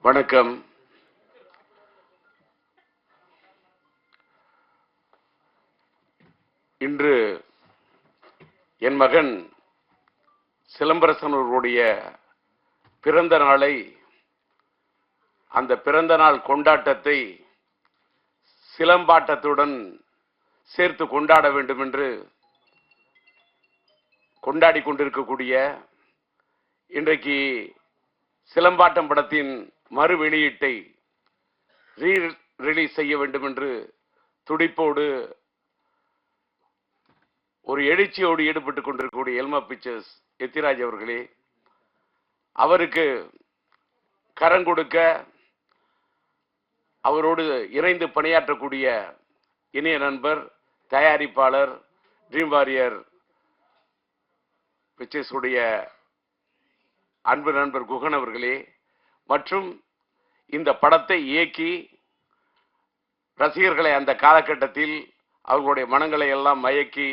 வணக்கம். இன்று என் மகன் சிலம்பரசன் அவர்களுடைய பிறந்த நாளை, அந்த பிறந்த நாள் கொண்டாட்டத்தை சிலம்பாட்டத்துடன் சேர்த்து கொண்டாட வேண்டும் என்று கொண்டாடி கொண்டிருக்கக்கூடிய இன்றைக்கு சிலம்பாட்டம் படத்தின் மறு வெளியீட்டை ரிலீஸ் செய்ய வேண்டும் என்று துடிப்போடு ஒரு எழுச்சியோடு ஈடுபட்டுக் கொண்டிருக்கக்கூடிய எல்மா பிக்சர்ஸ் எத்திராஜ் அவர்களே, அவருக்கு கரம் கொடுக்க அவரோடு இணைந்து பணியாற்றக்கூடிய இணைய நண்பர், தயாரிப்பாளர், ட்ரீம் வாரியர் பிக்சர்ஸ் உடைய அன்பு நண்பர் குகன் அவர்களே, மற்றும் இந்த படத்தை இயக்கி ரசிகர்களை அந்த காலகட்டத்தில் அவர்களுடைய மனங்களை எல்லாம் மயக்கி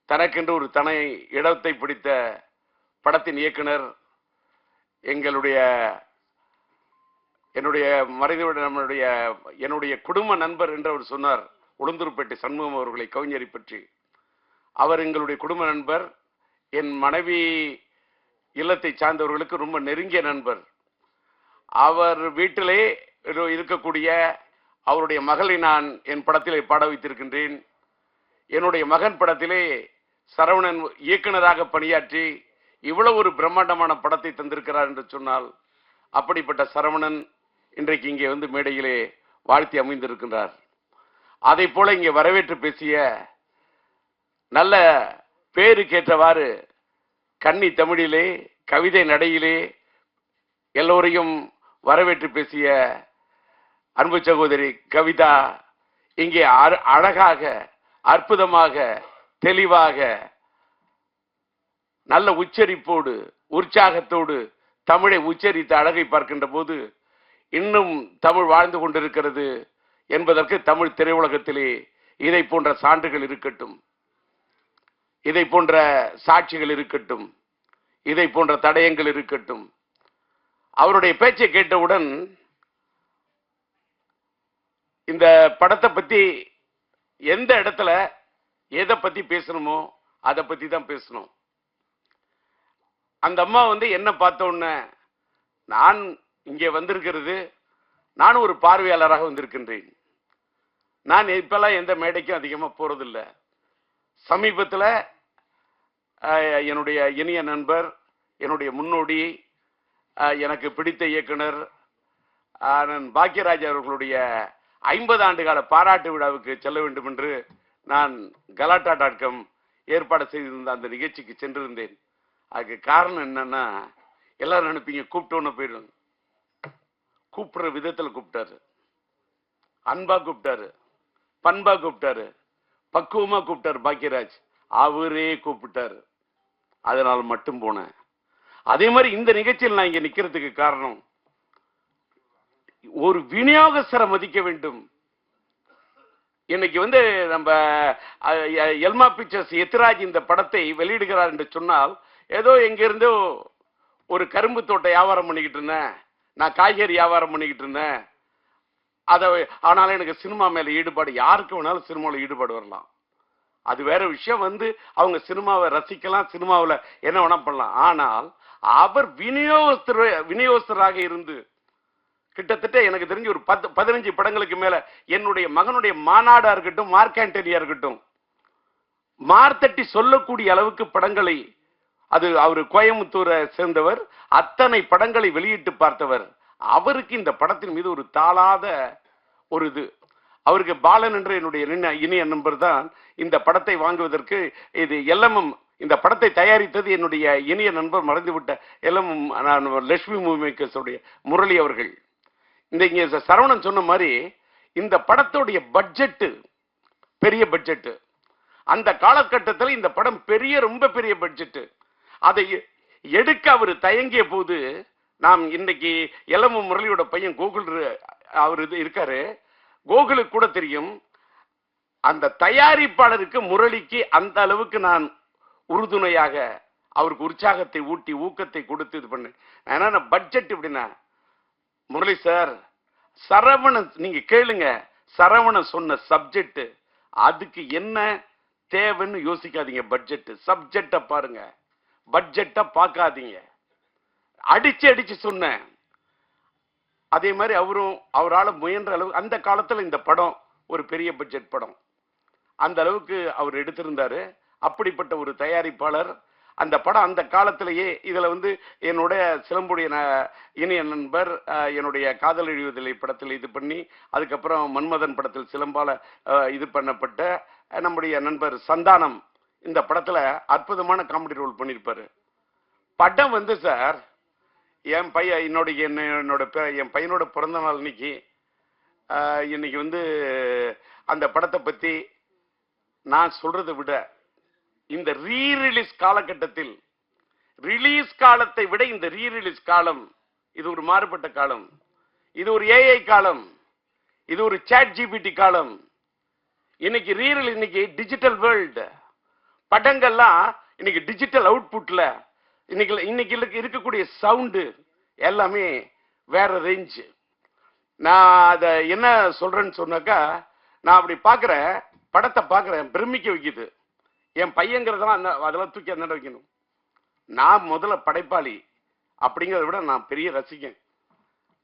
தனக்கென்று ஒரு தனி இடத்தை பிடித்த படத்தின் இயக்குனர், என்னுடைய மறைந்துவிட என்னுடைய குடும்ப நண்பர் என்று அவர் சொன்னார், உளுந்தூர்பேட்டை சண்முகம் அவர்களை, கவிஞரை பற்றி. அவர் எங்களுடைய குடும்ப நண்பர், என் மனைவி இல்லத்தை சார்ந்தவர்களுக்கு ரொம்ப நெருங்கிய நண்பர். அவர் வீட்டிலே இருக்கக்கூடிய அவருடைய மகளை நான் என் படத்திலே பாட வைத்திருக்கின்றேன். என்னுடைய மகன் படத்திலே சரவணன் இயக்குனராக பணியாற்றி இவ்வளவு ஒரு பிரம்மாண்டமான படத்தை தந்திருக்கிறார் என்று சொன்னால், அப்படிப்பட்ட சரவணன் இன்றைக்கு இங்கே வந்து மேடையிலே வாழ்த்தி அமைந்திருக்கின்றார். அதை போல இங்கே வரவேற்று பேசிய, நல்ல பேருக்கேற்றவாறு கன்னி தமிழிலே கவிதை நடையிலே எல்லோரையும் வரவேற்று பேசிய அன்பு சகோதரி கவிதா இங்கே அழகாக, அற்புதமாக, தெளிவாக, நல்ல உச்சரிப்போடு, உற்சாகத்தோடு தமிழை உச்சரித்த அழகை பார்க்கின்ற போது இன்னும் தமிழ் வாழ்ந்து கொண்டிருக்கிறது என்பதற்கு தமிழ் திரையுலகத்திலே இதை போன்ற சான்றுகள் இருக்கட்டும், இதை போன்ற சாட்சிகள் இருக்கட்டும், இதை போன்ற தடயங்கள் இருக்கட்டும். அவருடைய பேச்சை கேட்டவுடன் இந்த படத்தை பத்தி எந்த இடத்துல எதை பத்தி பேசணுமோ அதை பத்தி தான் பேசணும். அந்த அம்மா என்ன பார்த்த உடனே, நான் இங்கே வந்திருக்கிறது, நான் ஒரு பார்வையாளராக வந்திருக்கின்றேன். நான் இப்பெல்லாம் எந்த மேடைக்கும் அதிகமா போறதில்லை. சமீபத்தில் என்னுடைய இனிய நண்பர், என்னுடைய முன்னோடி, எனக்கு பிடித்த இயக்குனர் பாக்கியராஜ் அவர்களுடைய 50 ஆண்டு கால பாராட்டு விழாவுக்கு செல்ல வேண்டும் என்று நான் கலாட்டா.com ஏற்பாடு செய்திருந்த அந்த நிகழ்ச்சிக்கு சென்றிருந்தேன். அதுக்கு காரணம் என்னன்னா, எல்லாரும் நினைப்பீங்க கூப்பிட்டோன்னு போயிடும். கூப்பிடுற விதத்தில் கூப்பிட்டாரு, அன்பா கூப்பிட்டாரு, பண்பா கூப்பிட்டாரு, பக்குவமா கூப்பிட்டாரு பாக்கியராஜ். அவரே கூப்பிட்டாரு, அதனால மட்டும் போனேன். அதே மாதிரி இந்த நிகழ்ச்சியில் நான் இங்க நிக்கிறதுக்கு காரணம், ஒரு விநியோகஸ்தரை மதிக்க வேண்டும். இன்னைக்கு நம்ம எல்மா பிக்சர்ஸ் எத்திராஜ் இந்த படத்தை வெளியிடுகிறார் என்று சொன்னால், ஏதோ எங்க இருந்தோ ஒரு கரும்பு தோட்ட வியாபாரம் பண்ணிக்கிட்டு இருந்தேன், நான் காய்கறி வியாபாரம் பண்ணிக்கிட்டு இருந்தேன், ஆனாலும் எனக்கு சினிமா மேல ஈடுபாடு, யாருக்கு வேணாலும் சினிமாவில் ஈடுபாடு வரலாம், அது வேற விஷயம். அவங்க சினிமாவை ரசிக்கலாம், சினிமாவில் என்ன வேணா பண்ணலாம். ஆனால் அவர் விநியோகஸ்தராக இருந்து கிட்டத்தட்ட எனக்கு தெரிஞ்சு ஒரு 15 படங்களுக்கு மேல, என்னுடைய மகனுடைய மாநாடா இருக்கட்டும், மார்க்காண்டலியா இருக்கட்டும், மார்த்தட்டி சொல்லக்கூடிய அளவுக்கு படங்களை, அது அவர் கோயம்புத்தூரை சேர்ந்தவர், அத்தனை படங்களை வெளியிட்டு பார்த்தவர். அவருக்கு இந்த படத்தின் மீது ஒரு தாளாத ஒரு இது. அவருக்கு பாலன் என்ற என்னுடைய இனிய நண்பர் தான் இந்த படத்தை வாங்குவதற்கு, இது LMM இந்த படத்தை தயாரித்தது என்னுடைய இனிய நண்பர், மறைந்துவிட்ட LMM லட்சுமி மூவி மேக்கர்ஸ் உடைய முரளி அவர்கள். இங்க சரவணன் சொன்ன மாதிரி இந்த படத்துடைய பட்ஜெட் பெரிய பட்ஜெட். அந்த காலகட்டத்தில் இந்த படம் ரொம்ப பெரிய பட்ஜெட். அதை எடுக்க அவர் தயங்கிய போது, நாம் இன்னைக்கு LMM முரளியோட பையன் கோகுல் அவர் இருக்காரு, கோகுலுக்கு கூட தெரியும், அந்த தயாரிப்பாளருக்கு முரளிக்கு அந்த அளவுக்கு நான் உறுதுணையாக அவருக்கு உற்சாகத்தை ஊட்டி ஊக்கத்தை கொடுத்து இது பண்ணு. ஏன்னா பட்ஜெட் எப்படின்னா, முரளி சார், சரவணன் நீங்க கேளுங்க, சரவணன் சொன்ன சப்ஜெக்ட் அதுக்கு என்ன தேவைன்னு யோசிக்காதீங்க. பட்ஜெட் சப்ஜெக்ட பாருங்க, பட்ஜெட்ட பார்க்காதீங்க. அடிச்சு அடிச்சு சொன்னேன். அதே மாதிரி அவரால் முயன்ற அளவு அந்த காலத்துல இந்த படம் ஒரு பெரிய பட்ஜெட் படம், அந்த அளவுக்கு அவர் எடுத்திருந்தாரு. அப்படிப்பட்ட ஒரு தயாரிப்பாளர். அந்த படம் அந்த காலத்திலேயே இதுல என்னுடைய சிலம்புடைய இனிய நண்பர் என்னுடைய காதல் எழுவதில்லை படத்தில் இது பண்ணி, அதுக்கப்புறம் மன்மதன் படத்தில் சிலம்பால இது பண்ணப்பட்ட நம்முடைய நண்பர் சந்தானம் இந்த படத்துல அற்புதமான காமெடி ரோல் பண்ணியிருப்பாரு. படம் சார், என் பையனோட பிறந்த நாள் இன்னைக்கு அந்த படத்தை பத்தி நான் சொல்றதை விட இந்த ரீரிலீஸ் காலகட்டத்தில், ரிலீஸ் காலத்தை விட இந்த ரீரிலீஸ் காலம் இது ஒரு மாறுபட்ட காலம். இது ஒரு ஏஐ காலம், இது ஒரு சாட் ஜிபிடி காலம். இன்னைக்கு டிஜிட்டல் வேர்ல்டு. படங்கள்லாம் இன்னைக்கு டிஜிட்டல் அவுட்புட்ல இன்னைக்கு இருக்கக்கூடிய சவுண்டு எல்லாமே வேற ரேஞ்ச். நான் அதை என்ன சொல்றேன்னு சொன்னாக்கா, நான் அப்படி பார்க்கிறேன், படத்தை பார்க்கிறேன், பிரமிக்க வைக்குது. என் பையங்கிறதெல்லாம் அதெல்லாம் தூக்கி அந்த வைக்கணும். நான் முதல்ல படைப்பாளி அப்படிங்கிறத விட நான் பெரிய ரசிகன்.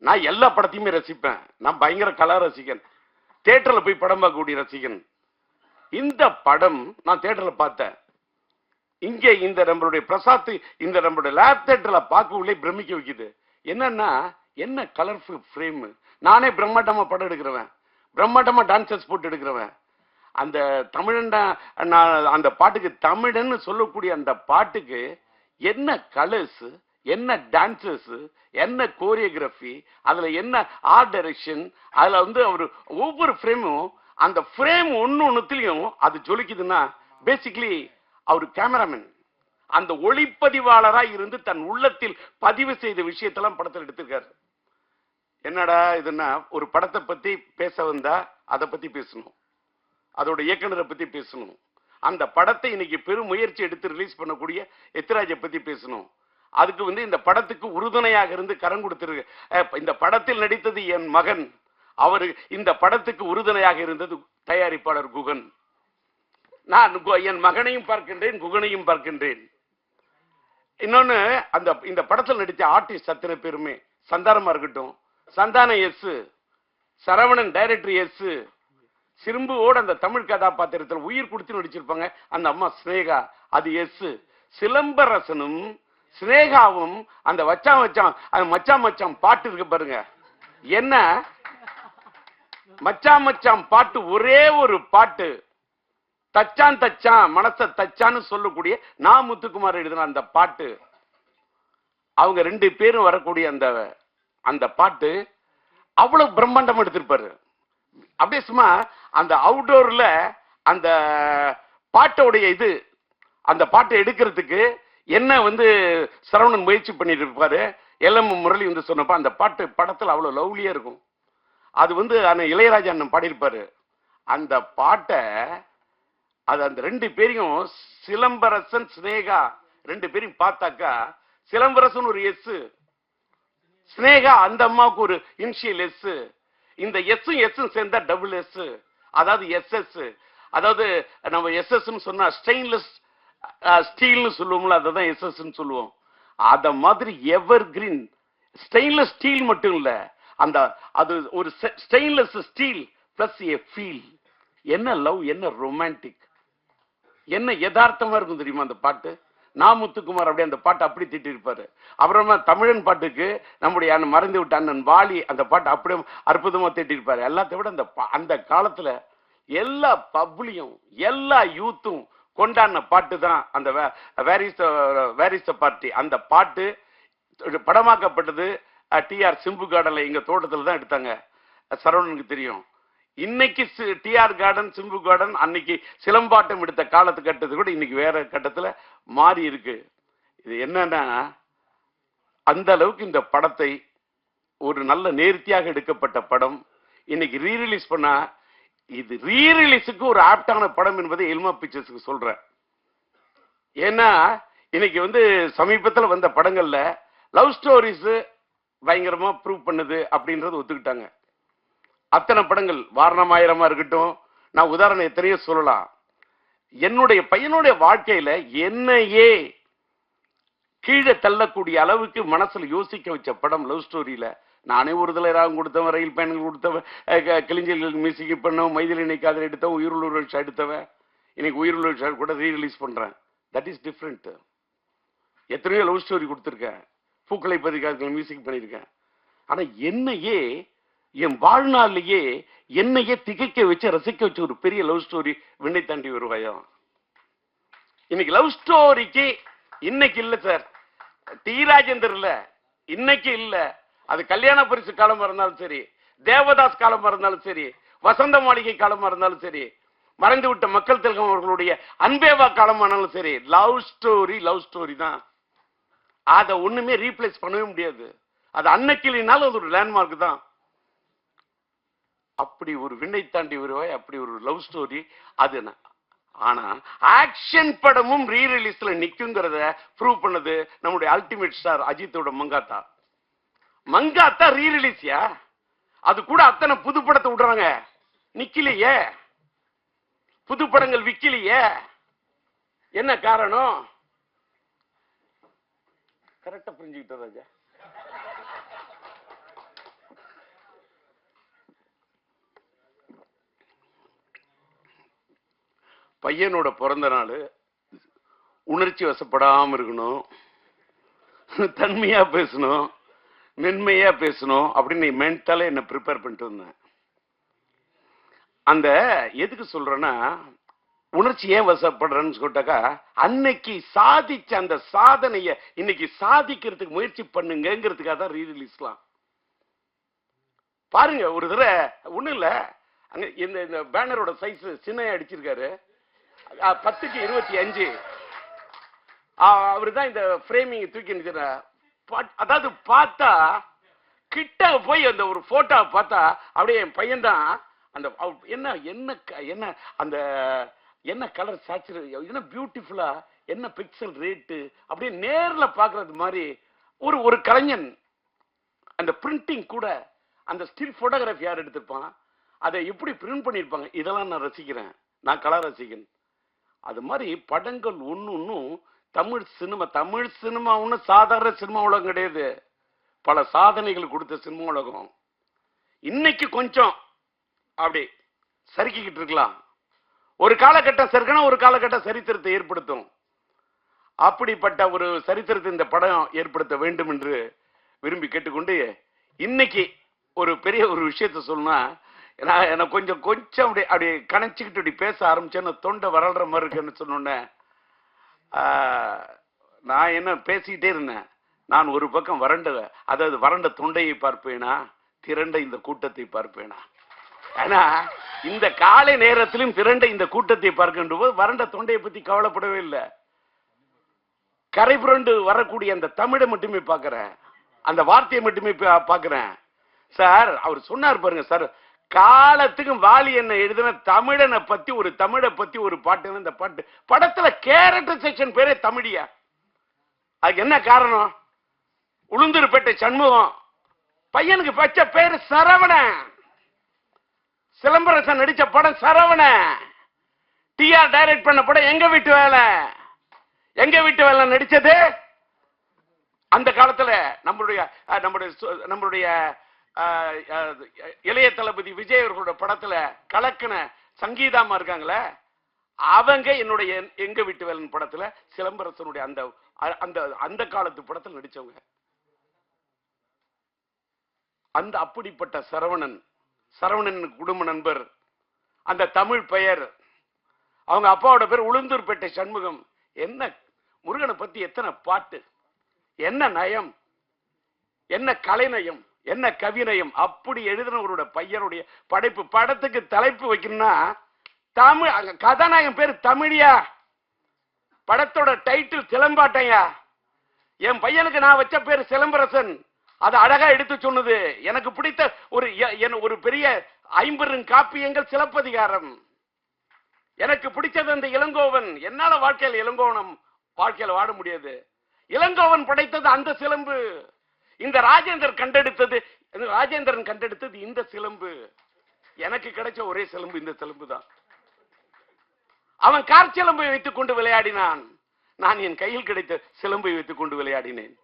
நான் எல்லா படத்தையுமே ரசிப்பேன். நான் பயங்கர கலா ரசிகன், தியேட்டர்ல போய் படம் பார்க்கக்கூடிய ரசிகன். இந்த படம் நான் தியேட்டர்ல பார்த்தேன். இங்க இந்த நம்மளுடைய பிரசாத் இந்த நம்மளுடைய லேப் தியேட்டர்ல பார்க்கவுள்ளே பிரமிக்க வைக்குது. என்னன்னா, என்ன கலர்ஃபுல் ஃப்ரேம். நானே பிரம்மாண்டமா படம் எடுக்கிறவன், பிரம்மாண்டமா டான்சர்ஸ் போட்டு எடுக்கிறவன். அந்த தமிழன் அந்த பாட்டுக்கு தமிழன்னு சொல்லக்கூடிய அந்த பாட்டுக்கு என்ன கலர்ஸ், என்ன டான்சர்ஸ், என்ன கோரியோகிராஃபி, அதுல என்ன ஆர்ட் டைரக்ஷன், அதுல அவர் ஒவ்வொரு ஃப்ரேமும் அந்த ஃப்ரேம் ஒன்னொன்னுத்திலையும் அது ஜொலிக்குதுன்னா பேசிக்கலி அவர் கேமராமேன், அந்த ஒளிப்பதிவாளராக இருந்து தன் உள்ளத்தில் பதிவு செய்த விஷயத்தெல்லாம் படத்தில் எடுத்திருக்காரு. என்னடா இதுன்னா, ஒரு படத்தை பத்தி பேச வந்தா அதை பத்தி பேசணும், அதோட இயக்குனரை பத்தி பேசணும், அந்த படத்தை இன்னைக்கு பெரும் முயற்சி எடுத்து ரிலீஸ் பண்ணக்கூடிய எத்திராஜை பத்தி பேசணும். அதுக்கு இந்த படத்துக்கு உறுதுணையாக இருந்து கரம் கொடுத்திருக்கு. இந்த படத்தில் நடித்தது என் மகன், அவரு இந்த படத்துக்கு உறுதுணையாக இருந்தது தயாரிப்பாளர் குகன். நான் என் மகனையும் பார்க்கின்றேன், குகனையும் பார்க்கின்றேன். இன்னொன்னு, இந்த படத்தில் நடித்த ஆர்டிஸ்ட் அத்தனை பேருமே, சந்தானமா இருக்கட்டும், Santhanam yes, Saravanan director yes, சிம்புவோட அந்த தமிழ் கதாபாத்திரத்தில் உயிர் கொடுத்து நடிச்சிருப்பாங்க அந்த அம்மா ஸ்னேகா, அது எஸ். சிலம்பரசனும் ஸ்னேகாவும் அந்த மச்சான் மச்சான் பாட்டு இருக்கு பாருங்க, என்ன மச்சான் மச்சான் பாட்டு, ஒரே ஒரு பாட்டு, தச்சான் தச்சான் மனச தச்சான்னு சொல்லக்கூடிய நான் முத்துக்குமார் எழுதின அந்த பாட்டு, அவங்க ரெண்டு பேரும் வரக்கூடிய அந்த பாட்டு அவ்வளவு பிரம்மாண்டம் எடுத்திருப்பாரு. அப்படியே சும்மா அந்த அவுட்டோர்ல அந்த பாட்டோடைய அந்த பாட்டை எடுக்கிறதுக்கு என்ன சரவணன் முயற்சி பண்ணிட்டு இருப்பாரு. எல்எம் முரளி சொன்னப்ப அந்த பாட்டு படத்துல அவ்வளவு லவ்லியா இருக்கும். அது இளையராஜா அண்ணன் பாடியிருப்பாரு. அந்த பாட்டை அந்த ரெண்டு பேரையும், சிலம்பரசன் ஸ்னேகா ரெண்டு பேரையும் பார்த்தாக்கா, சிலம்பரசன் ஒரு எஸ், ஸ்னேகா அந்த அம்மாவுக்கு ஒரு இனிஷியல் எஸ், இந்த எஸ் சேர்ந்தா டபுள் எஸ், அதாவது எஸ்எஸ். அதாவது நம்ம எஸ்எஸ் சொன்னா ஸ்டெயின்லெஸ் ஸ்டீல்னு சொல்லுவோம்ல, அதான் எஸ்எஸ் சொல்லுவோம். அத மாதிரி எவர் கிரீன் ஸ்டெயின்லெஸ் ஸ்டீல் மட்டும் இல்ல, அது ஒரு stainless steel plus A feel. என்ன லவ், என்ன ரொமான்டிக், என்ன யதார்த்தமா இருக்கும் தெரியுமா அந்த பாட்டு. நான் முத்துக்குமார் அப்படியே அந்த பாட்டு அப்படி திட்டி இருப்பாரு. அப்புறமா தமிழன் பாட்டுக்கு நம்முடைய மறைந்து விட்ட அண்ணன் வாலி அந்த பாட்டு அப்படியே அற்புதமா திட்டிருப்பாரு. எல்லாத்தையும் விட அந்த காலத்துல எல்லா பப்ளியும் எல்லா யூத்தும் கொண்டாடின பாட்டு தான் அந்த வேரிஸ் பார்ட்டி. அந்த பாட்டு படமாக்கப்பட்டது டிஆர் சிம்பு கார்டன்ல, எங்க தோட்டத்துல தான் எடுத்தாங்க. சரவணனுக்கு தெரியும். இன்னைக்கு டிஆர் கார்டன், சிம்பு கார்டன் அன்னைக்கு சிலம்பாட்டம் எடுத்த காலத்து கட்டத்து கூட இன்னைக்கு வேற கட்டத்துல மாறி இருக்கு. இது என்னன்னா, அந்த அளவுக்கு இந்த படத்தை ஒரு நல்ல நேர்த்தியாக எடுக்கப்பட்ட படம் இன்னைக்கு ரீரிலீஸ் பண்ணா, இது ரீரிலீஸுக்கு ஒரு ஆப்டான படம் என்பதை எல்மா பிக்சர்ஸ்க்கு சொல்றேன். ஏன்னா இன்னைக்கு சமீபத்தில் வந்த படங்கள்ல லவ் ஸ்டோரிஸ் பயங்கரமா ப்ரூவ் பண்ணுது அப்படின்றது ஒத்துக்கிட்டாங்க. அத்தனை படங்கள் வாரணமாயிரமா இருக்கட்டும், நான் உதாரணம் எத்தனையோ சொல்லலாம். என்னுடைய பையனுடைய வாழ்க்கையில என்னையே கீழே தள்ளக்கூடிய அளவுக்கு மனசுல யோசிக்க வச்ச படம் லவ் ஸ்டோரியில. நானே ஒரு தலை ராகம் கொடுத்தவன், ரயில் பயணங்கள் கொடுத்தவன், கிளிஞ்சல்களுக்கு மியூசிக் பண்ணவன், மைதிலினை காதல் எடுத்தவன், உயிருள்ள எடுத்தவன், இன்னைக்கு உயிருள்ள கூட ரீரிலீஸ் பண்றேன். That is different. எத்தனையோ லவ் ஸ்டோரி கொடுத்துருக்கேன், பூக்களை பதிக்காத மியூசிக் பண்ணியிருக்கேன். ஆனா என்னையே என் வாழ்நாளிலேயே என்னையே திகைக்க வச்சு ரசிக்க வச்ச ஒரு பெரிய லவ் ஸ்டோரி விண்ணை தாண்டி வருவாயம். இன்னைக்கு லவ் ஸ்டோரிக்கு இன்னைக்கு இல்ல சார், டி ராஜேந்தர் இல்ல, இன்னைக்கு இல்ல. அது கல்யாண பரிசு காலமா இருந்தாலும் சரி, தேவதாஸ் காலமா இருந்தாலும் சரி, வசந்த மாளிகை காலமா இருந்தாலும் சரி, மறைந்து விட்ட மக்கள் திலகம் அவர்களுடைய அன்பேவா காலமானாலும் சரி, லவ் ஸ்டோரி தான். அதை ஒண்ணுமே ரீப்ளேஸ் பண்ணவே முடியாது. அது அன்னைக்கு இல்லைனாலும் அது ஒரு லேண்ட்மார்க் தான். அப்படி ஒரு விண்ணை தாண்டி வருவாய், அப்படி ஒரு லவ் ஸ்டோரி அது. ஆனா ஆக்ஷன் படமும் ரீ ரிலீஸ்ல நிக்குங்கிறத ப்ரூவ் பண்ணது நம்முடைய அல்டிமேட் ஸ்டார் அஜித்தோட மங்காத்தா ரீ ரிலீஸ்யா. அது கூட அத்தனை புது படத்தை விடுறாங்க, நிக்கலையே, புது படங்கள் விக்கலையே. என்ன காரணம்? கரெக்டா புரிஞ்சுக்கிட்ட ராஜா. பையனோட பிறந்த நாள் உணர்ச்சி வசப்படாம இருக்கணும், தன்மையா பேசணும், மென்மையா பேசணும் அப்படின்னு மென்டலா என்ன ப்ரிப்பேர் பண்ணிட்டு இருந்தேன். அந்த எதுக்கு சொல்றேன்னா, உணர்ச்சி ஏன் வசப்படுறேன்னு சொல்லிட்டாக்கா, அன்னைக்கு சாதிச்ச அந்த சாதனைய இன்னைக்கு சாதிக்கிறதுக்கு முயற்சி பண்ணுங்கிறதுக்காக தான் ரீ ரிலீஸ்லாம். பாருங்க, ஒரு தடவை ஒண்ணு இல்ல, அங்க இந்த பேனரோட சைஸ் சின்ன அடிச்சிருக்காரு, 10:25. அவரு தான் இந்த ஃப்ரேமிங் தூக்கி நிற்கிற. அதாவது பார்த்தா கிட்ட போய் அந்த ஒரு போட்டோ பார்த்தா அப்படியே என் பையன் தான். அந்த என்ன என்ன என்ன அந்த என்ன கலர் சேச்சுரேஷன், என்ன பியூட்டிஃபுல்லா, என்ன பிக்சல் ரேட்டு, அப்படியே நேர்ல பாக்குறது மாதிரி ஒரு கலைஞன். அந்த பிரிண்டிங் கூட, அந்த ஸ்டில் போட்டோகிராஃபி யார் எடுத்திருப்பான், அதை எப்படி பிரிண்ட் பண்ணியிருப்பாங்க, இதெல்லாம் நான் ரசிக்கிறேன். நான் கலர் ரசிக்கிறேன். அது மாதிரி படங்கள் ஒன்னும் தமிழ் சினிமா ஒன்னும் சாதாரண சினிமா உலகம் கிடையாது. பல சாதனைகள் கொடுத்த சினிமா உலகம். இன்னைக்கு கொஞ்சம் அப்படி சறுக்கிக்கிட்டு இருக்கலாம். ஒரு காலகட்டம் சறுக்கணும், ஒரு காலகட்டம் சரித்திரத்தை ஏற்படுத்தும். அப்படிப்பட்ட ஒரு சரித்திரத்தை இந்த படம் ஏற்படுத்த வேண்டும் என்று விரும்பி கேட்டுக்கொண்டு, இன்னைக்கு ஒரு பெரிய ஒரு விஷயத்த சொல்லணும்னா, எனக்கு கொஞ்சம் அப்படி கணச்சிக்கிட்டு அப்படி பேச ஆரம்பிச்சேன்னு தொண்டை வரல்ற மாதிரி இருக்குன்னு சொன்னோன்னே, நான் என்ன பேசிக்கிட்டே இருந்தேன். நான் ஒரு பக்கம் வறண்ட தொண்டையை பார்ப்பேனா, திரண்ட இந்த கூட்டத்தை பார்ப்பேனா. ஆனா இந்த காலை நேரத்திலும் திரண்ட இந்த கூட்டத்தை பார்க்கின்ற போது வறண்ட தொண்டையை பத்தி கவலைப்படவே இல்லை. கரை புரண்டு வரக்கூடிய அந்த தமிழை மட்டுமே பார்க்கிறேன், அந்த வார்த்தையை மட்டுமே பார்க்கிறேன். சார் அவர் சொன்னார் பாருங்க சார், காலத்துக்கும் வாலி என்ன எழுதின தமிழனை பத்தி ஒரு தமிழை பத்தி ஒரு பாட்டு. இந்த பாட்டு படத்துல கேரக்டர் செக்ஷன் பேரே தமிழியா. அதுக்கு என்ன காரணம்? உளுந்தூர்பேட்டை சண்முகம் பையனுக்கு பச்சை பேரு சரவணன். சிலம்பரசன் நடிச்ச படம் சரவணன். டிஆர் டைரக்ட் பண்ண படம் எங்க வீட்டு வேலை நடிச்சது. அந்த காலத்துல நம்மளுடைய இளைய தளபதி விஜய் அவர்களோட படத்துல கலக்கன சங்கீதாமா இருக்காங்களே, அவங்க என்னுடைய எங்க வீட்டு வேலன் படத்துல சிலம்பரசனுடைய அந்த காலத்து படத்தில் நடிச்சவங்க. அந்த அப்படிப்பட்ட சரவணன் குடும்ப நண்பர், அந்த தமிழ் பெயர், அவங்க அப்பாவோட பேர் உளுந்தூர்பேட்டை சண்முகம். என்ன முருகனை பத்தி எத்தனை பாட்டு, என்ன நயம், என்ன கலைநயம், என்ன கவிநயம். அப்படி எழுதினவரோட பையனுடைய படைப்பு. படத்துக்கு தலைப்பு வைக்கணும்னா தமிழ், கதாநாயகன் பேரு தமிழியா, படத்தோட டைட்டில் சிலம்பாட்டையா. என் பையனுக்கு நான் வச்ச பேரு சிலம்பரசன். அது அழகா எடுத்து சொன்னது. எனக்கு பிடித்த ஒரு பெரிய 50 காப்பியங்கள் சிலப்பதிகாரம். எனக்கு பிடிச்சது அந்த இளங்கோவன். என்னால வாழ்க்கையில் இளங்கோவனம் வாழ்க்கையில வாட முடியாது. இளங்கோவன் படைத்தது அந்த சிலம்பு. இந்த ராஜேந்திரன் கண்டெடுத்தது இந்த சிலம்பு. எனக்கு கிடைச்ச ஒரே சிலம்பு இந்த சிலம்பு தான். அவன் கார் சிலம்பை வைத்துக் கொண்டு விளையாடினான், நான் என் கையில் கிடைத்த சிலம்பை வைத்துக் கொண்டு விளையாடினேன்.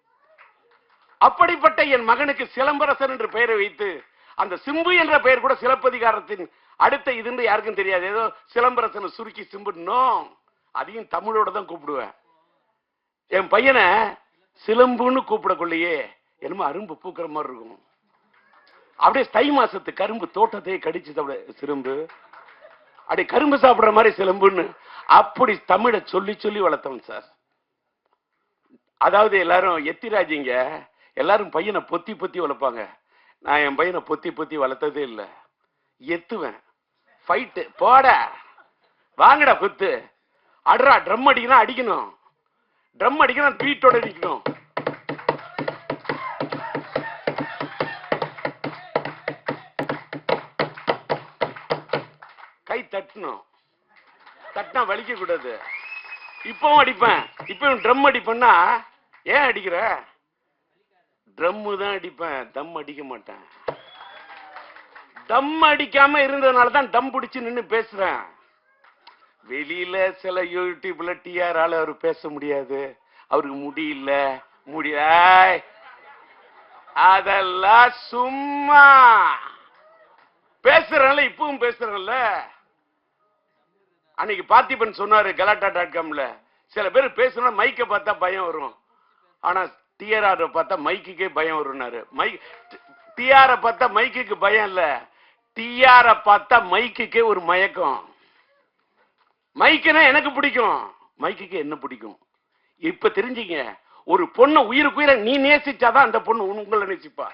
அப்படிப்பட்ட என் மகனுக்கு சிலம்பரசன் என்று பெயரை வைத்து, அந்த சிம்பு என்ற பெயர் கூட சிலப்பதிகாரத்தின் அடுத்த இதுன்னு யாருக்கும் தெரியாது. ஏதோ சிலம்பரசனை சுருக்கி சிம்புனோ, அதையும் தமிழோட தான் கூப்பிடுவேன். என் பையனை சிலம்புன்னு கூப்பிடக்குள்ளேயே என்னமோ அரும்பு பூக்கிற மாதிரி இருக்கும். அப்படியே தை மாசத்து கரும்பு தோட்டத்தையே கடிச்சு சிலம்பு, அப்படியே கரும்பு சாப்பிடுற மாதிரி சிலம்புன்னு அப்படி தமிழை சொல்லி சொல்லி வளர்த்தவன் சார். அதாவது எல்லாரும் எத்திராஜிங்க எல்லாரும் பையனை பொத்தி பொத்தி வளர்ப்பாங்க. நான் என் பையனை பொத்தி பொத்தி வளர்த்ததே இல்லை. எத்துவேன், ஃபைட்டு போட வாங்கடா குத்து, அடுறா ட்ரம் அடிக்கணும், அடிக்கணும் ட்ரம் அடிக்கணும், பீட்டோட அடிக்கணும். கை தட்டணும், தட்டினா வலிக்க கூடாது. இப்பவும் அடிப்பேன், இப்பவும் ட்ரம் அடிப்பேன்னா ஏன் அடிக்கிற? ட்ரம்மு தான் அடிப்பேன், தம் அடிக்க மாட்டேன். தம் அடிக்காம இருந்ததுனால தான் தம் பிடிச்சு நின்று பேசுறேன். வெளியில சில யூடியூப்ல டிஆரால அவர் பேச முடியாது, அவருக்கு முடியல அதெல்லாம் சும்மா பேசுறேன்ல, இப்பவும் பேசுறேன்ல. அன்னைக்கு பார்த்திபன் சொன்னாரு கலாட்டா.comல, சில பேர் பேசுனா மைக்க பார்த்தா பயம் வரும், ஆனா டிஆர் பார்த்தா மைக்குக்கே பயம் வரும்னாரு. டிஆர பார்த்தா மைக்குக்கு பயம் இல்ல, டிஆர பார்த்தா மைக்குக்கே ஒரு மயக்கம். மைக்குனா எனக்கு பிடிக்கும், மைக்குக்கு என்ன பிடிக்கும்? இப்ப தெரிஞ்சுங்க, ஒரு பொண்ணை உயிருக்கு உயிரை நீ நேசிச்சாதான் அந்த பொண்ணு உங்களை நேசிப்பா.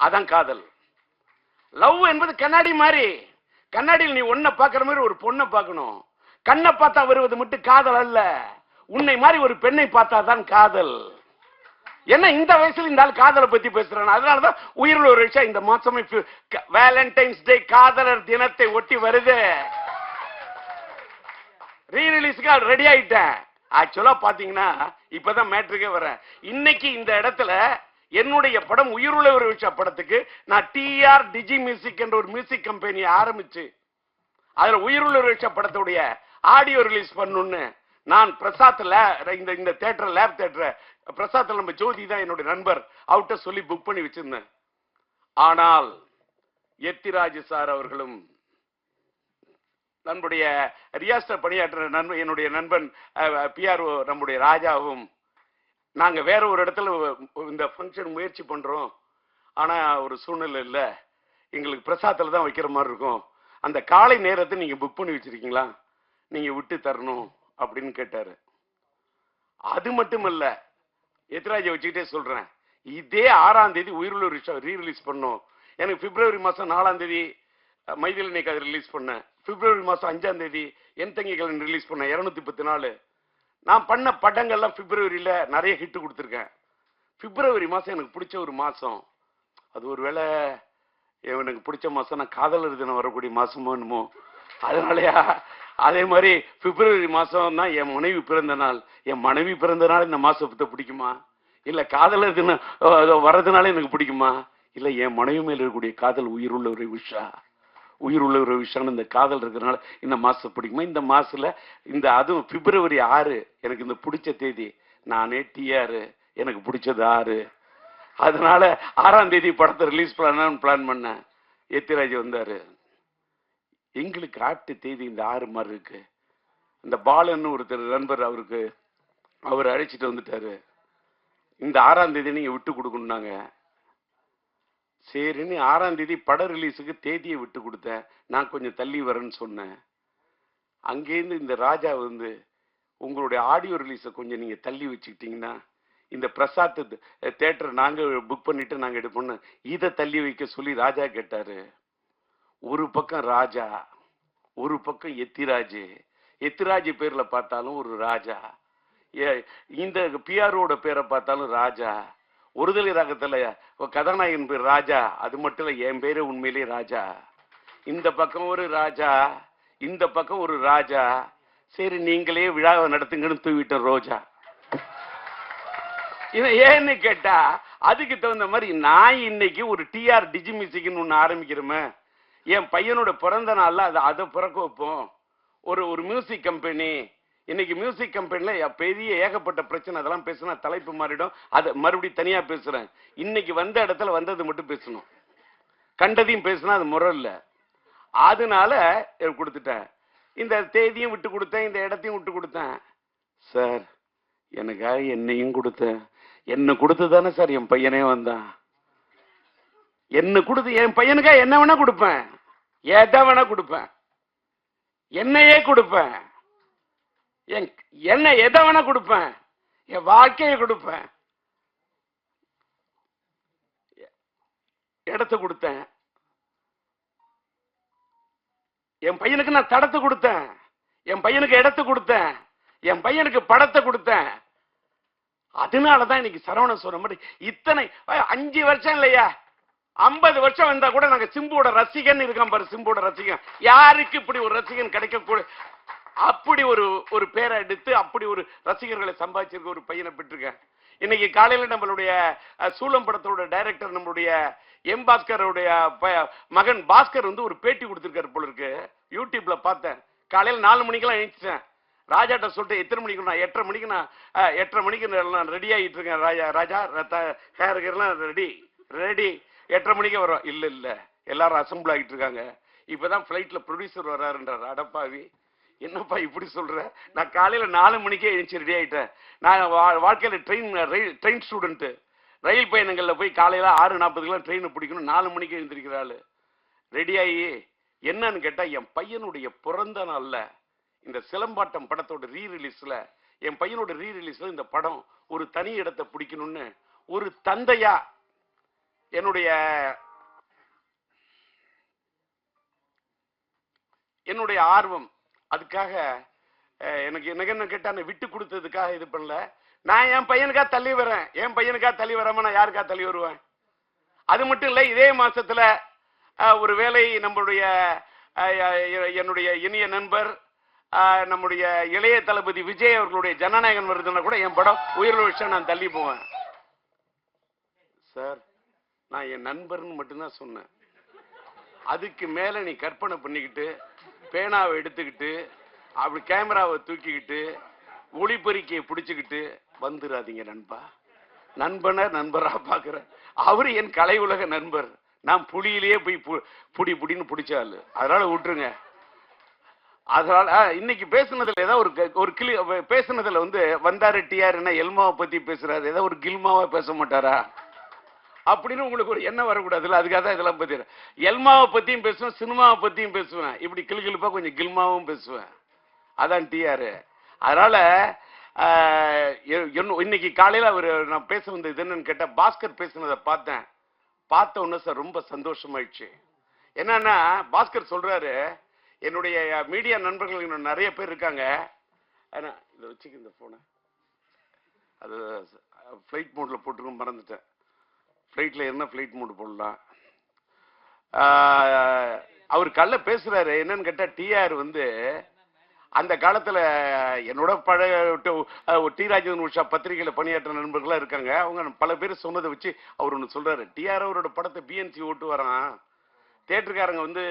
அதான் காதல். லவ் என்பது கண்ணாடி மாதிரி, கண்ணாடியில் நீ ஒன்ன பாக்குற மாதிரி ஒரு பொண்ணை பார்க்கணும். கண்ணை பார்த்தா வருவது மட்டும் காதல் அல்ல, உன்னை மாதிரி ஒரு பெண்ணை பார்த்தா தான் காதல். என்ன இந்த வயசுல இந்த ஆள் காதலை பத்தி பேசுறான். அதனாலதான் உயிருள்ள ஒரு விஷயம் இந்த மாசமே வேலண்டைன்ஸ் டே காதலர் தினத்தை ஒட்டி வருது. ரீரிலீஸ்க்கு ரெடி ஆயிட்டேன். ஆக்சுவலா பாத்தீங்கன்னா இப்பதான் மேட்ருக்கே வரேன். இன்னைக்கு இந்த இடத்துல என்னுடைய படம் உயிருள்ள ஒரு விஷயம் படத்துக்கு நான் டிஆர் டிஜி மியூசிக் என்ற ஒரு மியூசிக் கம்பெனியை ஆரம்பிச்சு அதுல உயிருள்ள ஒரு விஷயம் படத்துடைய ஆடியோ ரிலீஸ் பண்ணணும்னு நான் பிரசாத்ல இந்த தியேட்டர் லேப் தியேட்டர் பிரசாத்ல நம்ம ஜோதி தான் என்னுடைய நண்பர், அவர்கிட்ட சொல்லி புக் பண்ணி வச்சிருந்தேன். ஆனால் எத்திராஜ் சார் அவர்களும் நம்முடைய ரியாஸ்டர் பணியாற்ற என்னுடைய நண்பன் பிஆர்ஓ நம்முடைய ராஜாவும் நாங்க வேற ஒரு இடத்துல இந்த ஃபங்க்ஷன் முயற்சி பண்றோம், ஆனா ஒரு சூழ்நிலை இல்லை, எங்களுக்கு பிரசாத்துல தான் வைக்கிற மாதிரி இருக்கும், அந்த காலை நேரத்தை நீங்க புக் பண்ணி வச்சிருக்கீங்களா, நீங்க விட்டு தரணும் அப்படின்னு கேட்டாரு. அது மட்டுமல்ல, எத்திராஜை வச்சுக்கிட்டே சொல்றேன், இதே 6ஆம் தேதி உயிருள்ள ரீரிலீஸ் பண்ணோம். எனக்கு பிப்ரவரி மாசம் 4ஆம் தேதி மைதிலி கதை ரிலீஸ் பண்ணேன், பிப்ரவரி மாசம் 5ஆம் தேதி என் தங்கிகள் ரிலீஸ் பண்ணேன். 214 நான் பண்ண படங்கள்லாம் பிப்ரவரியில நிறைய ஹிட் கொடுத்துருக்கேன். பிப்ரவரி மாசம் எனக்கு பிடிச்ச ஒரு மாசம். அது ஒரு வேளை எனக்கு பிடிச்ச மாசம் நான் காதலர் தினம் வரக்கூடிய மாசமோ என்னமோ, அதனாலயா. அதே மாதிரி பிப்ரவரி மாசம் தான் என் மனைவி பிறந்த நாள். என் மனைவி பிறந்த நாள் இந்த மாசத்தை பிடிக்குமா, இல்ல காதலர் தினம் வர்றதுனால எனக்கு பிடிக்குமா, இல்ல என் மனைவி மேல இருக்கக்கூடிய காதல் உயிருள்ள ஒரு விஷயம், உயிருள்ள ஒரு விஷயம், இந்த காதல் இருக்கிறதுனால இந்த மாசம் பிடிக்குமா. இந்த மாசத்துல இந்த அதுவும் பிப்ரவரி 6 எனக்கு இந்த பிடிச்ச தேதி. நானே டிஆர், எனக்கு பிடிச்சது 6, அதனால 6ஆம் தேதி படத்தை ரிலீஸ் பண்ணலாம்னு பிளான் பண்ணேன். எத்திராஜ் வந்தாரு. எங்களுக்கு ஆட்டு தேதி இந்த 6 மாதிரி இருக்கு. இந்த பாலன்னு ஒருத்தர் நண்பர், அவர் அழைச்சிட்டு வந்துட்டாரு. இந்த 6ஆம் தேதி நீங்க விட்டு கொடுக்கணும்னாங்க. சரின்னு 6ஆம் தேதி பட ரிலீஸுக்கு தேதியை விட்டு கொடுத்தேன். நான் கொஞ்சம் தள்ளி வரேன்னு சொன்னேன். அங்கேருந்து இந்த ராஜா வந்து, உங்களுடைய ஆடியோ ரிலீஸை கொஞ்சம் நீங்க தள்ளி வச்சுக்கிட்டீங்கன்னா இந்த பிரசாத் தியேட்டர் நாங்க புக் பண்ணிட்டு நாங்க எடுப்போம், இதை தள்ளி வைக்க சொல்லி ராஜா கேட்டாரு. ஒரு பக்கம் ராஜா, ஒரு பக்கம் எத்திராஜ். எத்திராஜ் பேர்ல பார்த்தாலும் ஒரு ராஜா, இந்த பிஆரோட பேரை பார்த்தாலும் ராஜா. ஒருதலை ராகத்துல கதாநாயகன் பேர் ராஜா, அது மட்டும் இல்ல என் பேரு உண்மையிலே ராஜா. இந்த பக்கம் ஒரு ராஜா, இந்த பக்கம் ஒரு ராஜா. சரி நீங்களே விழாவை நடத்துங்கன்னு தூவிட்ட ரோஜா. ஏன்னு கேட்டா அதுக்கு தகுந்த மாதிரி நான் இன்னைக்கு ஒரு டிஆர் டிஜி மியூசிக்னு ஒன்று ஆரம்பிக்கிறோமே, என் பையனோட பிறந்த நாள்ல அதை பிறக்க வைப்போம். ஒரு மியூசிக் கம்பெனி, இன்னைக்கு மியூசிக் கம்பெனில பெரிய ஏகப்பட்ட பிரச்சனை, அதெல்லாம் பேசினா தலைப்பு மாறிடும். அதை மறுபடியும் தனியா பேசுறேன். இன்னைக்கு வந்த இடத்துல வந்தது மட்டும் பேசணும், கண்டதையும் பேசினா அது முறை இல்லை. அதனால கொடுத்துட்டேன். இந்த தேதியும் விட்டு கொடுத்தேன், இந்த இடத்தையும் விட்டு கொடுத்தேன். சார் எனக்காக என்னையும் கொடுத்தேன். என்ன கொடுத்து தானே சார் என் பையனே வந்தான். என்ன கொடுத்து என் பையனுக்காக என்ன வேணா கொடுப்பேன், எதை வேணா கொடுப்பேன், என்னையே கொடுப்பேன், என்ன எதை வேணா கொடுப்பேன், என் வாழ்க்கையை கொடுப்பேன். இடத்தை கொடுத்தேன், என் பையனுக்கு நான் தடத்தை கொடுத்தேன், என் பையனுக்கு இடத்தை கொடுத்தேன், என் பையனுக்கு படத்தை கொடுத்தேன். அதனாலதான் இன்னைக்கு சரவணன் சொல்ற மாதிரி இத்தனை 5 வருஷம் இல்லையா, 50 வருஷம் வந்தா கூட நாங்க சிம்புவோட ரசிகன் இருக்கான் பாரு. சிம்புவோட ரசிகன், யாருக்கு இப்படி ஒரு ரசிகன் கிடைக்க, அப்படி ஒரு பேரை எடுத்து அப்படி ஒரு ரசிகர்களை சம்பாதிச்சிருக்க ஒரு பையனை பெற்றிருக்கேன். இன்னைக்கு காலையில நம்மளுடைய சூலம் படத்தோட டைரக்டர் நம்மளுடைய எம் பாஸ்கருடைய மகன் பாஸ்கர் ஒரு பேட்டி கொடுத்திருக்காரு போல இருக்கு. யூடியூப்ல பார்த்தேன். காலையில 4 மணிக்கெல்லாம் எழுந்துச்சேன். ராஜாட்ட சொல்லிட்டு எத்தனை மணிக்கு, நான் 8:30 மணிக்கு, நான் 8:30 மணிக்கு நான் ரெடி ஆகிட்டு இருக்கேன். ராஜா ஹேர்லாம் ரெடி 8:30 மணிக்கு வரும். இல்ல எல்லாரும் அசம்பிள் ஆகிட்டு இருக்காங்க. இப்பதான் பிளைட்ல ப்ரொடியூசர் வர்றாருன்றார். அடப்பாவி, என்னப்பா இப்படி சொல்ற? நான் காலையில 4 மணிக்கே எழுந்துச்சு ரெடி ஆயிட்டேன். நான் வாழ்க்கையில ட்ரெயின் ஸ்டூடெண்ட். ரயில் பயணங்கள்ல போய் காலையில 6:40 ட்ரெயினை பிடிக்கணும். 4 மணிக்கு எழுந்திருக்கிறாள். ரெடி ஆகி என்னன்னு கேட்டா, என் பையனுடைய பிறந்த நாள்ல இந்த சிலம்பாட்டம் படத்தோட ரீரிலீஸ்ல, என் பையனோட ரீரிலீஸ்ல இந்த படம் ஒரு தனி இடத்தை பிடிக்கணும்னு ஒரு தந்தையா என்னுடைய ஆர்வம். அதுக்காக எனக்கு என்ன கேட்டா, விட்டு கொடுத்ததுக்காக இது பண்ணல. நான் என் பையனுக்காக தள்ளி வரேன். என் பையனுக்காக தள்ளி வராம நான் யாருக்கா தள்ளி வருவேன்? அது மட்டும் இல்லை, இதே மாசத்துல ஒரு வேளை நம்மளுடைய என்னுடைய இனிய நண்பர் நம்முடைய இளைய தளபதி விஜய் அவர்களுடைய ஜனநாயகன் வருதுன்னா கூட என் படம் உயிர் விஷயம் நான் தள்ளி போவேன். சார், நான் என் நண்பர்னு மட்டும்தான் சொன்னேன். அதுக்கு மேல நீ கற்பனை பண்ணிக்கிட்டு பேனாவை எடுத்துக்கிட்டு அப்படி கேமராவை தூக்கிக்கிட்டு ஒளிப்பெருக்கியை பிடிச்சுக்கிட்டு வந்துடாதீங்க நண்பா. நண்பரா பாக்குற அவரு என் கலை உலக நண்பர். நான் புலியிலேயே போய் புடின்னு பிடிச்சாலு. அதனால விட்டுருங்க. அதனால இன்னைக்கு பேசுனதுல ஏதாவது ஒரு கிளி பேசுனதுல வந்தாரு டிஆர் என்ன எல்மாவை பத்தி பேசுறாரு, ஏதாவது ஒரு கில்மாவா பேச மாட்டாரா அப்படின்னு உங்களுக்கு ஒரு எண்ணம் வரக்கூடாதுல்ல. அதுக்காக தான் இதெல்லாம் பத்தி எல்மாவை பத்தியும் பேசுவேன், சினிமாவை பத்தியும் பேசுவேன், இப்படி கிளிப்பா கொஞ்சம் கில்மாவும் பேசுவேன். அதான் டிஆர். அதனால இன்னைக்கு காலையில நான் பேச வந்தது என்னன்னு கேட்டா, பாஸ்கர் பேசுனதை பார்த்த உடனே சார் ரொம்ப சந்தோஷமாயிடுச்சு. என்னன்னா, பாஸ்கர் சொல்றாரு, என்னுடைய மீடியா நண்பர்கள் இன்னும் நிறைய பேர் இருக்காங்க. இதை வச்சுக்க, இந்த போன அது ஃபிளைட் மோட்ல போட்டுருக்கோம், மறந்துட்டேன். ஃபிளைட்ல என்ன ஃபிளைட் மோட் போடலாம். அவர் கல்ல பேசுறாரு. என்னன்னு கேட்டா, டிஆர் அந்த காலத்துல என்னோட பழைய டி ராஜேந்திரன் உஷா பத்திரிகையில பணியாற்ற நண்பர்களா இருக்காங்க. அவங்க பல பேர் சொன்னதை வச்சு அவர் ஒண்ணு சொல்றாரு. டிஆர் அவரோட படத்தை பிஎன்சி ஓட்டு வரான். தியேட்டருக்காரங்க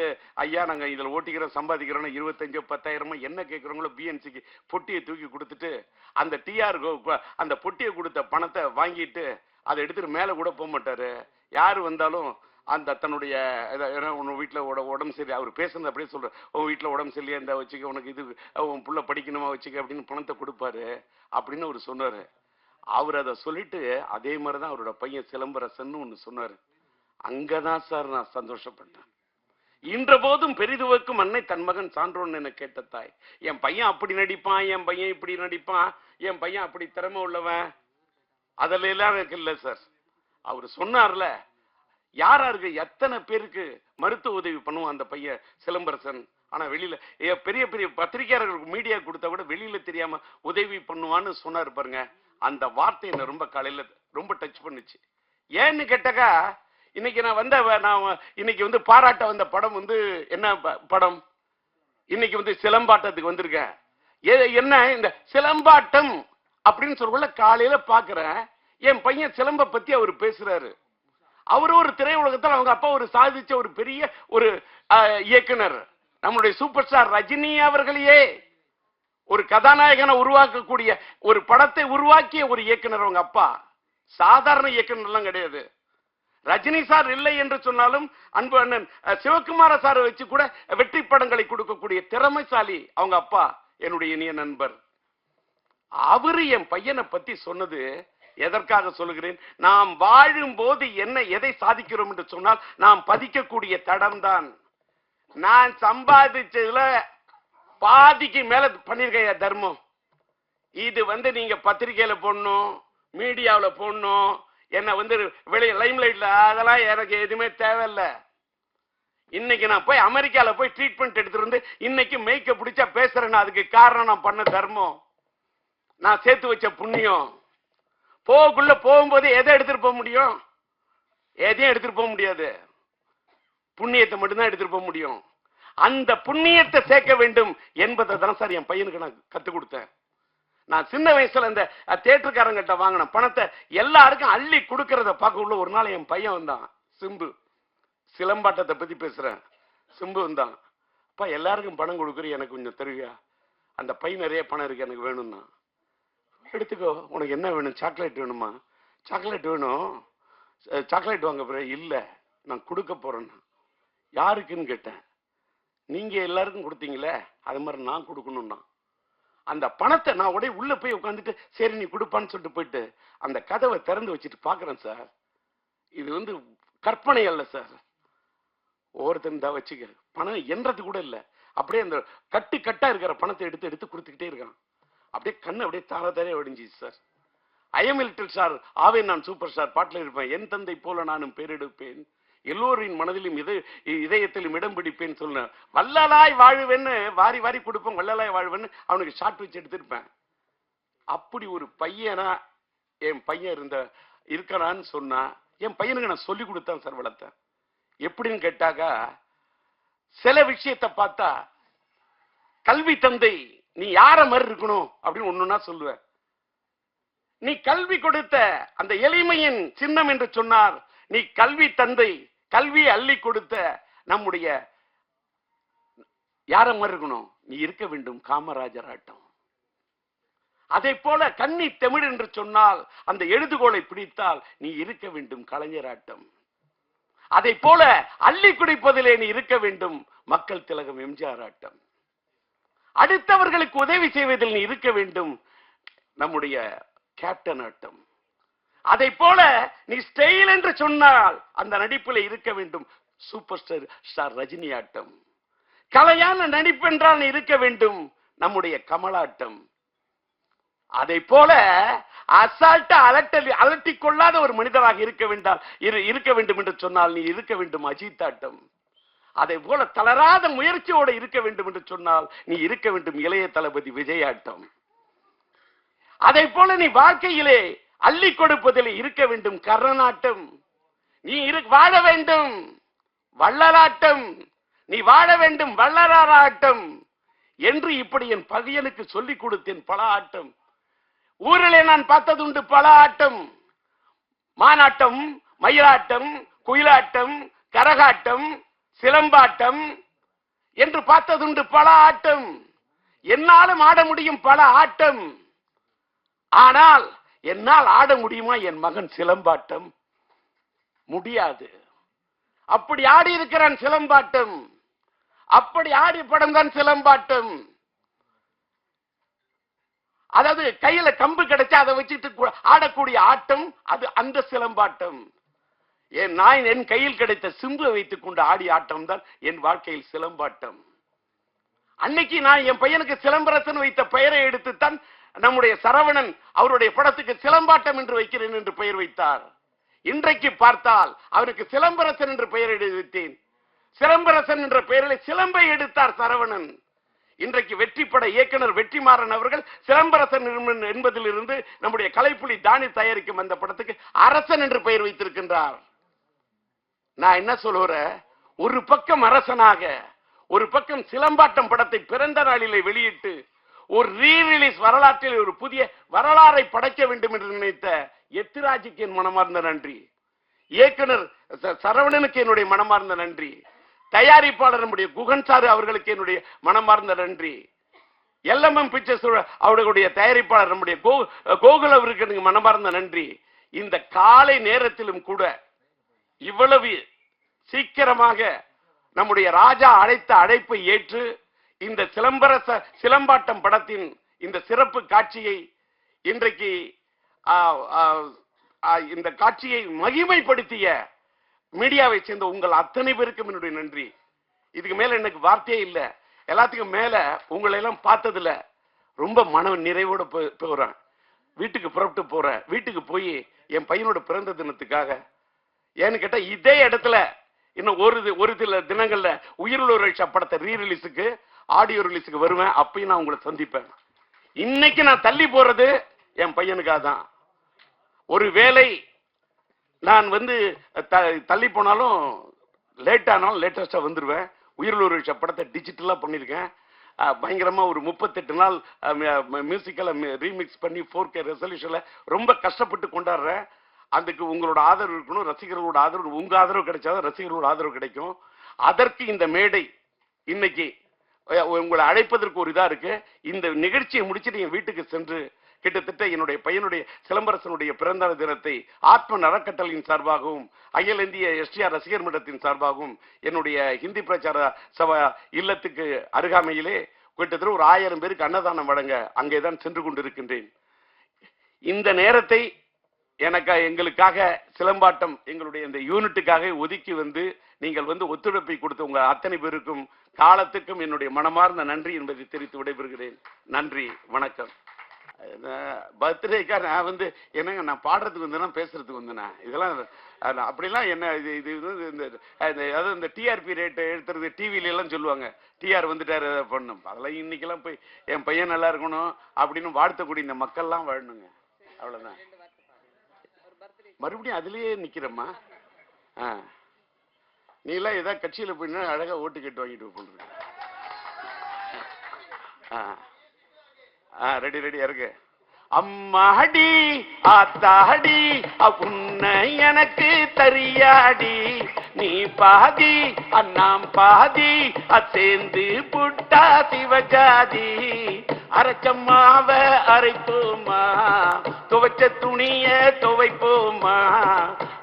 ஐயா நாங்க இதுல ஓட்டிக்கிறோம், சம்பாதிக்கிறோம், 25,000 10,000 என்ன கேட்கறவங்களோ பிஎன்சிக்கு பொட்டியை தூக்கி கொடுத்துட்டு அந்த டிஆர் அந்த பொட்டியை கொடுத்த பணத்தை வாங்கிட்டு அதை எடுத்துட்டு மேல கூட போக மாட்டாரு. யாரு வந்தாலும் அந்த தன்னுடைய உன் வீட்டுல உடம்பு சரி, அவர் பேசுறது அப்படியே சொல்ற, உன் வீட்டுல உடம்பு சரியா இருந்தா வச்சுக்க, உனக்கு இது உன் புள்ள படிக்கணுமா வச்சுக்க அப்படின்னு பணத்தை கொடுப்பாரு அப்படின்னு அவர் சொன்னாரு. அவர் அதை சொல்லிட்டு அதே மாதிரிதான் அவரோட பையன் சிலம்பரசன் ஒண்ணு சொன்னாரு. அங்கதான் சார் நான் சந்தோஷப்பட்டேன். இன்ற போதும் பெரிதுவக்கும் அன்னை தன் மகன் சான்றோன்னு என்ன கேட்ட தாய். என் பையன் அப்படி நடிப்பான், என் பையன் இப்படி நடிப்பான், என் பையன் அப்படி திறமை உள்ளவன், அதுல எல்லாம் எனக்கு இல்லை சார். அவர் சொன்னார்ல, யாராருக்கு எத்தனை பேருக்கு மருத்துவ உதவி பண்ணுவான் அந்த பையன் சிலம்பரசன். ஆனா வெளியில பெரிய பெரிய பத்திரிகையாளர்களுக்கு மீடியா கொடுத்தா கூட வெளியில தெரியாம உதவி பண்ணுவான்னு சொன்னாரு பாருங்க. அந்த வார்த்தை என்ன ரொம்ப காலையில ரொம்ப டச் பண்ணுச்சு. ஏன்னு கேட்டாக்கா, இன்னைக்கு நான் இன்னைக்கு பாராட்ட வந்த படம் என்ன படம், இன்னைக்கு சிலம்பாட்டத்துக்கு வந்திருக்கேன். என்ன இந்த சிலம்பாட்டம் அப்படின்னு சொல்லக்குள்ள காலையில பாக்குறேன், என் பையன் சிலம்ப பத்தி அவர் பேசுறாரு. அவரு ஒரு திரையுலகத்தில் அவங்க அப்பா ஒரு சாதிச்ச ஒரு பெரிய ஒரு இயக்குனர். நம்முடைய சூப்பர் ஸ்டார் ரஜினி அவர்களையே ஒரு கதாநாயகனை உருவாக்கக்கூடிய ஒரு படத்தை உருவாக்கிய ஒரு இயக்குனர் அவங்க அப்பா. சாதாரண இயக்குனர் எல்லாம் கிடையாது. ரஜினி சார் இல்லை என்று சொன்னாலும் அன்பு அண்ணன் சிவகுமார சார் வச்சு கூட வெற்றி படங்களை கொடுக்கக்கூடிய திறமைசாலி அவங்க அப்பா, என்னுடைய இனிய நண்பர். அவரு என் பையனை பத்தி சொன்னது எதற்காக சொல்லுகிறேன்? நாம் வாழும் போது என்ன எதை சாதிக்கிறோம் என்று சொன்னால் நாம் பதிக்கக்கூடிய தடம் தான். நான் சம்பாதிச்சதுல பாதிக்கு மேல பண்ணிருக்கேன் தர்மம். இது நீங்க பத்திரிகையில போடணும், மீடியாவில போடணும், என்ன வெளியே லைம்லைட்ல, அதெல்லாம் எனக்கு எதுவுமே தேவையில்லை. இன்னைக்கு நான் போய் அமெரிக்கால போய் ட்ரீட்மெண்ட் எடுத்துட்டு வந்து இன்னைக்கு மேய்க்க பிடிச்சா பேசுறேன்னா அதுக்கு காரணம் நான் பண்ண தர்மம், நான் சேர்த்து வச்ச புண்ணியம். போகும்போது எதை எடுத்துட்டு போக முடியும்? எதையும் எடுத்துட்டு போக முடியாது. புண்ணியத்தை மட்டும்தான் எடுத்துட்டு போக முடியும். அந்த புண்ணியத்தை சேர்க்க வேண்டும் என்பதை தான் சார் என் பையனுக்கு நான் கத்துக் கொடுத்தேன். நான் சின்ன வயசுல இந்த தியேட்டருக்காரங்கிட்ட வாங்கின பணத்தை எல்லாருக்கும் அள்ளி கொடுக்கறத பார்க்க உள்ள ஒரு நாள் என் பையன் வந்தான். சிம்பு, சிலம்பாட்டத்தை பத்தி பேசுறேன். சிம்பு வந்தான். அப்பா எல்லாருக்கும் பணம் கொடுக்குற, எனக்கு கொஞ்சம் தெரியா? அந்த பையன் நிறைய பணம் இருக்கு, எனக்கு வேணும்னா. எடுத்துக்கோ, உனக்கு என்ன வேணும்? சாக்லேட் வேணுமா? சாக்லேட் வேணும். சாக்லேட் வாங்க போற? இல்ல, நான் கொடுக்க போறேன்னா. யாருக்குன்னு கேட்டேன். நீங்க எல்லாருக்கும் கொடுத்தீங்களே, அது மாதிரி நான் கொடுக்கணும்னா. அந்த பணத்தை நான் உடைய உள்ள போய் உட்காந்துட்டு சரி நீ கொடுப்பான்னு சொல்லிட்டு போயிட்டு அந்த கதவை திறந்து வச்சுட்டு பாக்குறேன் சார். இது கற்பனை அல்ல சார். ஒவ்வொருத்தன் தான் வச்சுக்க, பணம் என்றது கூட இல்லை. அப்படியே அந்த கட்டா இருக்கிற பணத்தை எடுத்து எடுத்து கொடுத்துக்கிட்டே இருக்கான். அப்படியே கண்ணு அப்படியே தாரே ஒடிஞ்சிச்சு சார். ஐஎம் லிட்டில் ஸ்டார், ஆவேன் நான் சூப்பர் ஸ்டார் பாட்டில் இருப்பேன். என் தந்தை போல நானும் பேரெடுப்பேன், எல்லோரின் மனதிலும் இதயத்திலும் இடம் பிடிப்பேன்னு சொன்ன வள்ளலாய் வாழ்வேன்னு வாரி வாரி கொடுப்பேன். வள்ளலாய் வாழ்வேன்னு அவனுக்கு ஷார்ட் வச்சு எடுத்திருப்பேன். அப்படி ஒரு பையனா என் பையன் இருக்கிறான்னு சொன்னா என் பையனுக்கு நான் சொல்லி கொடுத்தேன் சார், வளர்த்தேன். எப்படின்னு கேட்டாக்கா, சில விஷயத்தை பார்த்தா கல்வி தந்தை நீ யார மாதிரி இருக்கணும் அப்படின்னு ஒண்ணுன்னா சொல்லுவேன். நீ கல்வி கொடுத்த அந்த எளிமையின் சின்னம் என்று சொன்னார். நீ கல்வி தந்தை, கல்வியை அள்ளி கொடுத்த நம்முடைய யார மாதிரி இருக்கணும்? நீ இருக்க வேண்டும் காமராஜர் ஆட்டம். அதை போல கன்னி தமிழ் என்று சொன்னால் அந்த எழுதுகோளை பிடித்தால் நீ இருக்க வேண்டும் கலைஞராட்டம். அதை போல அள்ளி குடிப்பதிலே நீ இருக்க வேண்டும் மக்கள் திலகம் எம்ஜிஆர் ஆட்டம். அடுத்தவர்களுக்கு உதவி செய்வதில் நீ இருக்க வேண்டும் நம்முடைய கேப்டன் ஆட்டம். அதை போல நீ ஸ்டைல் என்று சொன்னால் அந்த நடிப்பில் இருக்க வேண்டும் சூப்பர் ஸ்டார் ரஜினி ஆட்டம். கலையான நடிப்பென்றால் நீ இருக்க வேண்டும் நம்முடைய கமலாட்டம். அதை போல அசால்ட்டா அலட்டிக் கொள்ளாத ஒரு மனிதராக இருக்க வேண்டும் என்று சொன்னால் நீ இருக்க வேண்டும் அஜித் ஆட்டம். அதை போல தளராத முயற்சியோடு இருக்க வேண்டும் என்று சொன்னால் நீ இருக்க வேண்டும் இளைய தளபதி விஜய் ஆட்டம். அதை போல நீ வாழ்க்கையிலே அள்ளி கொடுப்பதில் இருக்க வேண்டும் கர்ணனாட்டம். நீ வாழ வேண்டும் வள்ளலாட்டம், நீ வாழ வேண்டும் வள்ளலாராட்டம் என்று இப்படி என் பகையனுக்கு சொல்லிக் கொடுத்தேன். பல ஆட்டம் ஊரிலே நான் பார்த்ததுண்டு, பல ஆட்டம். மானாட்டம், மயிலாட்டம், குயிலாட்டம், கரகாட்டம், சிலம்பாட்டம் என்று பார்த்ததுண்டு, பல ஆட்டம். என்னாலும் ஆட முடியும் பல ஆட்டம். ஆனால் என்னால் ஆட முடியுமா என் மகன் சிலம்பாட்டம்? முடியாது. அப்படி ஆடி இருக்கிறான் சிலம்பாட்டம். அப்படி ஆடி படம் தான் சிலம்பாட்டம். அதாவது கையில கம்பு கிடைச்சா அதை வச்சுட்டு ஆடக்கூடிய ஆட்டம் அது அந்த சிலம்பாட்டம். நான் என் கையில் கிடைத்த சிம்புவை வைத்துக் கொண்டு ஆடிய ஆட்டம் தான் என் வாழ்க்கையில் சிலம்பாட்டம். அன்னைக்கு நான் என் பையனுக்கு சிலம்பரசன் வைத்த பெயரை எடுத்துத்தான் நம்முடைய சரவணன் அவருடைய படத்துக்கு சிலம்பாட்டம் என்று வைக்கிறேன் என்று பெயர் வைத்தார். இன்றைக்கு பார்த்தால் அவருக்கு சிலம்பரசன் என்று பெயர் எடுத்தேன். சிலம்பரசன் என்ற பெயரில் சிலம்பை எடுத்தார் சரவணன். இன்றைக்கு வெற்றிப்பட இயக்குனர் வெற்றிமாறன் அவர்கள் சிலம்பரசன் என்பதிலிருந்து நம்முடைய கலைப்புலி தானி தயாரிக்கும் அந்த படத்துக்கு அரசன் என்று பெயர் வைத்திருக்கின்றார். நான் என்ன சொல்லுறேன், ஒரு பக்கம் அரசனாக, ஒரு பக்கம் சிலம்பாட்டம் படத்தை பிறந்த நாளிலே வெளியிட்டு, ஒரு ரீரிலீஸ் வரலாற்றில் ஒரு புதிய வரலாறை படைக்க வேண்டும் என்று நினைத்த எத்திராஜுக்கு என் மனமார்ந்த நன்றி. இயக்குனர் சரவணனுக்கு என்னுடைய மனமார்ந்த நன்றி. தயாரிப்பாளர் நம்முடைய குகன் சாரு அவர்களுக்கு என்னுடைய மனமார்ந்த நன்றி. LMM பிக்சர்ஸ் அவர்களுடைய தயாரிப்பாளர் நம்முடைய கோகுல் அவருக்கு எனக்கு மனமார்ந்த நன்றி. இந்த காலை நேரத்திலும் கூட இவ்வளவு சீக்கிரமாக நம்முடைய ராஜா அழைத்த அழைப்பை ஏற்று இந்த சிலம்பாட்டம் படத்தின் இந்த சிறப்பு காட்சியை இன்றைக்கு இந்த காட்சியை மகிமைப்படுத்திய மீடியாவை சேர்ந்த உங்கள் அத்தனை பேருக்கும் என்னுடைய நன்றி. இதுக்கு மேல எனக்கு வார்த்தையே இல்லை. எல்லாத்துக்கும் மேல உங்களை எல்லாம் பார்த்ததுல ரொம்ப மன நிறைவோட போறேன். வீட்டுக்கு புறப்பட்டு போறேன். வீட்டுக்கு போய் என் பையனோட பிறந்த தினத்துக்காக, ஏன்னு கேட்டா இதே இடத்துல இன்னும் ஒரு சில தினங்கள்ல உயிருள்ள படத்தை ரீரிலீஸுக்கு ஆடியோ ரிலீஸுக்கு வருவேன். அப்பயும் நான் உங்களை சந்திப்பேன். இன்னைக்கு நான் தள்ளி போறது என் பையனுக்காக தான். ஒருவேளை நான் தள்ளி போனாலும் லேட் ஆனாலும் லேட்டஸ்டா வந்துருவேன். உயிருள்ள படத்தை டிஜிட்டலா பண்ணிருக்கேன். பயங்கரமா ஒரு 38 நாள் மியூசிக்கல ரீமிக்ஸ் பண்ணி 4K ரெசல்யூஷன்ல ரொம்ப கஷ்டப்பட்டு கொண்டாடுறேன். அதுக்கு உங்களோட ஆதரவு இருக்கணும். ரசிகர்களோட ஆதரவு, உங்க ஆதரவு கிடைச்சாதான் ரசிகர்களோட ஆதரவு கிடைக்கும். அதற்கு இந்த மேடை இன்னைக்கு உங்களை அழைப்பதற்கு ஒரு இதா இருக்கு. இந்த நிகழ்ச்சியை முடிச்சுட்டு என் வீட்டுக்கு சென்று கிட்டத்தட்ட என்னுடைய பையனுடைய சிலம்பரசனுடைய பிறந்த தினத்தை ஆத்ம அறக்கட்டளையின் சார்பாகவும் அகில இந்திய STR ரசிகர் மன்றத்தின் சார்பாகவும் என்னுடைய ஹிந்தி பிரச்சார சபா இல்லத்துக்கு அருகாமையிலே கிட்டத்தட்ட ஒரு 1000 பேருக்கு அன்னதானம் வழங்க அங்கேதான் சென்று கொண்டிருக்கின்றேன். இந்த நேரத்தை எங்களுக்காக சிலம்பாட்டம் எங்களுடைய இந்த யூனிட்டுக்காக ஒதுக்கி நீங்கள் ஒத்துழைப்பை கொடுத்த உங்க அத்தனை பேருக்கும் காலத்துக்கும் என்னுடைய மனமார்ந்த நன்றி என்பதை தெரிவித்து விடைபெறுகிறேன். நன்றி, வணக்கம். பர்த்டேக்கா நான் என்னங்க நான் பாடுறதுக்கு பேசுறதுக்கு இதெல்லாம் அப்படிலாம் என்ன இது இந்த TRP ரேட் எடுத்துறது டிவில எல்லாம் சொல்லுவாங்க. டிஆர் வந்துட்டாரு பண்ணும். அதெல்லாம் இன்னைக்கெல்லாம் போய் என் பையன் நல்லா இருக்கணும் அப்படின்னு வாழ்த்தக்கூடிய இந்த மக்கள்லாம் வாழணுங்க. அவ்வளவுதான். மறுபடியும் அதுலயே நிக்கிறம்மா. நீ எல்லாம் ஏதாவது கட்சியில போயின்னா அழகா ஓட்டு கேட்டு வாங்கிட்டு போடுற. ரெடியா இருக்கு. அம்மாடி ஆத்தாடி உன்னை எனக்கு தரியாடி, நீ பாதி அண்ணாம் பாதி சேர்ந்து புட்டா சிவஜாதி. அரைச்சம்மாவ அரைப்போமா, துவைச்ச துணிய துவைப்போமா.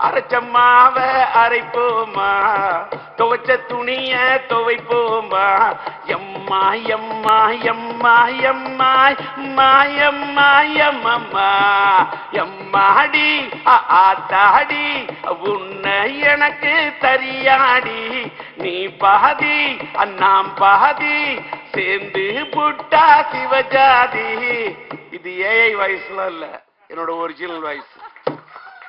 அரைச்சம்மாவ அரைப்போமா, துவைச்ச துணிய துவைப்போமா. எம்மா எம்மா எம்மா எம்மா மாயம்மா எம்மம்மா எம்மாடி ஆத்தாடி உன்னை எனக்கு தரியாடி, நீ பாதி அண்ணாம் பாதி சேர்ந்து புட்டா சிவஜாதி. இது AI வாய்ஸ்லாம் இல்ல, என்னோட ஒரிஜினல் வாய்ஸ்.